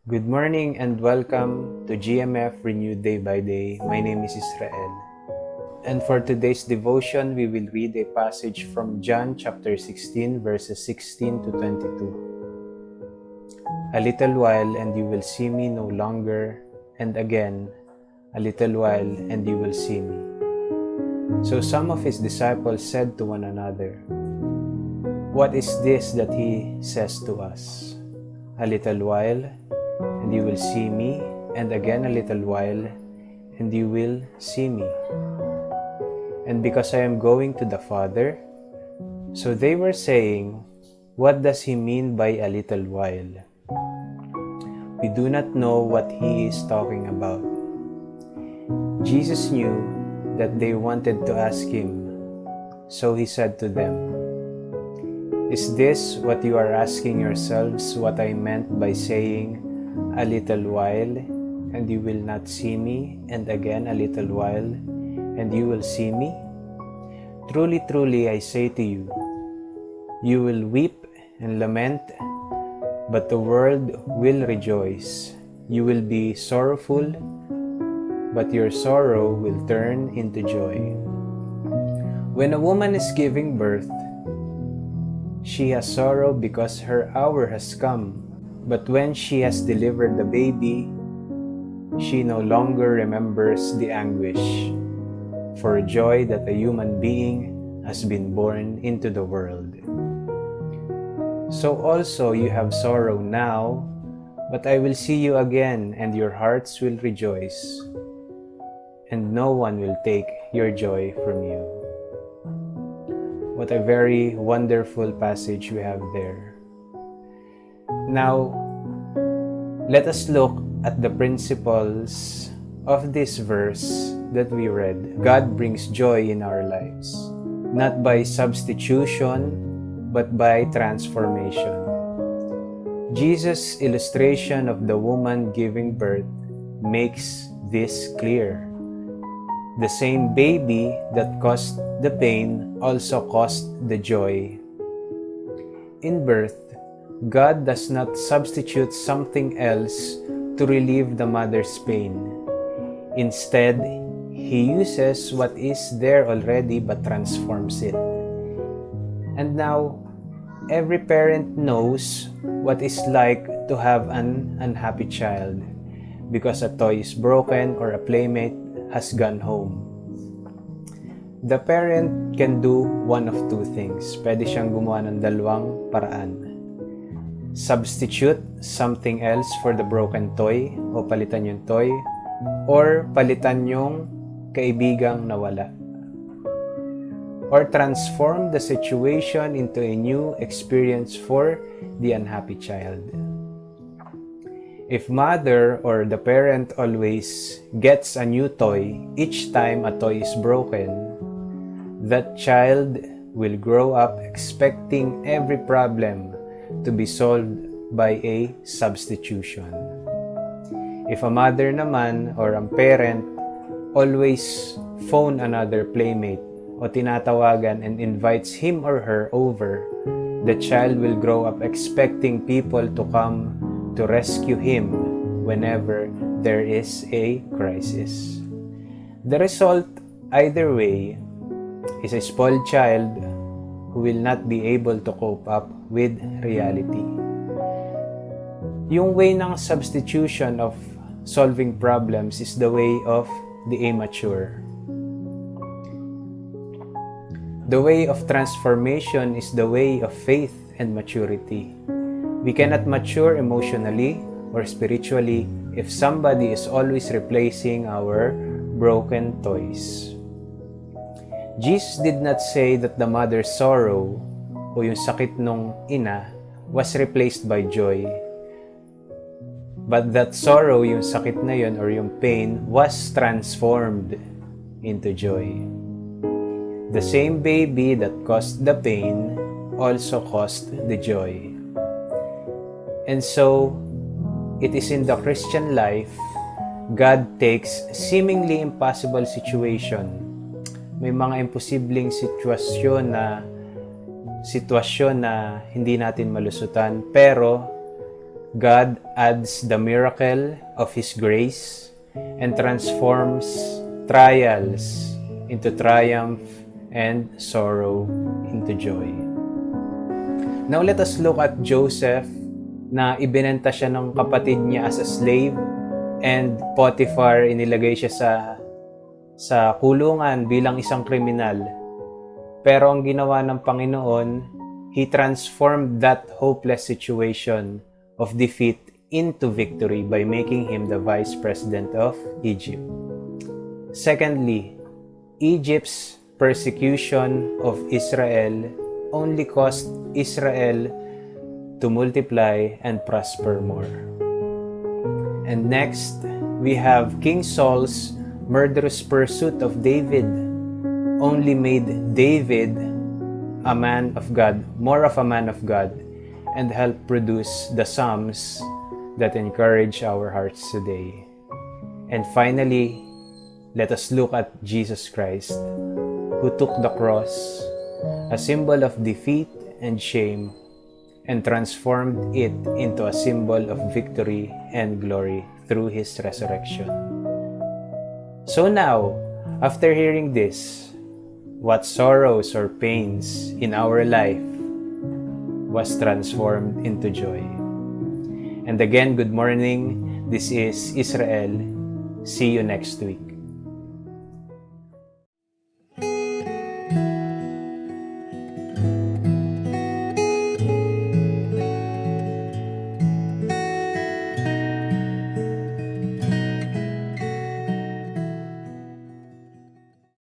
Good morning and welcome to GMF Renewed Day by Day. My name is Israel. And for today's devotion, we will read a passage from John chapter 16 verses 16 to 22. A little while and you will see me no longer, and again, a little while and you will see me. So some of his disciples said to one another, "What is this that he says to us? A little while and you will see me, and again a little while and you will see me. And because I am going to the Father." So they were saying, "What does he mean by a little while? We do not know what he is talking about." Jesus knew that they wanted to ask him, so he said to them, "Is this what you are asking yourselves, what I meant by saying, 'A little while, and you will not see me, and again a little while, and you will see me'? Truly, truly, I say to you, you will weep and lament, but the world will rejoice. You will be sorrowful, but your sorrow will turn into joy." When a woman is giving birth, she has sorrow because her hour has come. But when she has delivered the baby, she no longer remembers the anguish for joy that a human being has been born into the world. So also you have sorrow now, but I will see you again, and your hearts will rejoice, and no one will take your joy from you. What a very wonderful passage we have there. Now, let us look at the principles of this verse that we read. God brings joy in our lives, not by substitution, but by transformation. Jesus' illustration of the woman giving birth makes this clear. The same baby that caused the pain also caused the joy. In birth, God does not substitute something else to relieve the mother's pain. Instead, He uses what is there already but transforms it. And now, every parent knows what it's like to have an unhappy child because a toy is broken or a playmate has gone home. The parent can do one of two things. Pwede siyang gumawa ng dalawang paraan. Substitute something else for the broken toy o palitan yung toy, or palitan yung kaibigang nawala, or transform the situation into a new experience for the unhappy child. If mother or the parent always gets a new toy each time a toy is broken, that child will grow up expecting every problem to be solved by a substitution. If a mother naman or ang parent always phone another playmate o tinatawagan and invites him or her over, the child will grow up expecting people to come to rescue him whenever there is a crisis. The result, either way, is a spoiled child who will not be able to cope up with reality. Yung way ng substitution of solving problems is the way of the immature. The way of transformation is the way of faith and maturity. We cannot mature emotionally or spiritually if somebody is always replacing our broken toys. Jesus did not say that the mother's sorrow o yung sakit nung ina was replaced by joy, but that sorrow, yung sakit na yun or yung pain, was transformed into joy. The same baby that caused the pain also caused the joy. And so, it is in the Christian life, God takes seemingly impossible situation. May mga imposibleng sitwasyon na hindi natin malusutan, pero God adds the miracle of His grace and transforms trials into triumph and sorrow into joy. Now let us look at Joseph na ibinenta siya ng kapatid niya as a slave, and Potiphar inilagay siya sa kulungan bilang isang kriminal. Pero ang ginawa ng Panginoon, He transformed that hopeless situation of defeat into victory by making him the vice president of Egypt. Secondly, Egypt's persecution of Israel only caused Israel to multiply and prosper more. And next, we have King Saul's murderous pursuit of David only made David a man of God, more of a man of God, and helped produce the Psalms that encourage our hearts today. And finally, let us look at Jesus Christ, who took the cross, a symbol of defeat and shame, and transformed it into a symbol of victory and glory through His resurrection. So now, after hearing this, what sorrows or pains in our life was transformed into joy. And again, good morning. This is Israel. See you next week.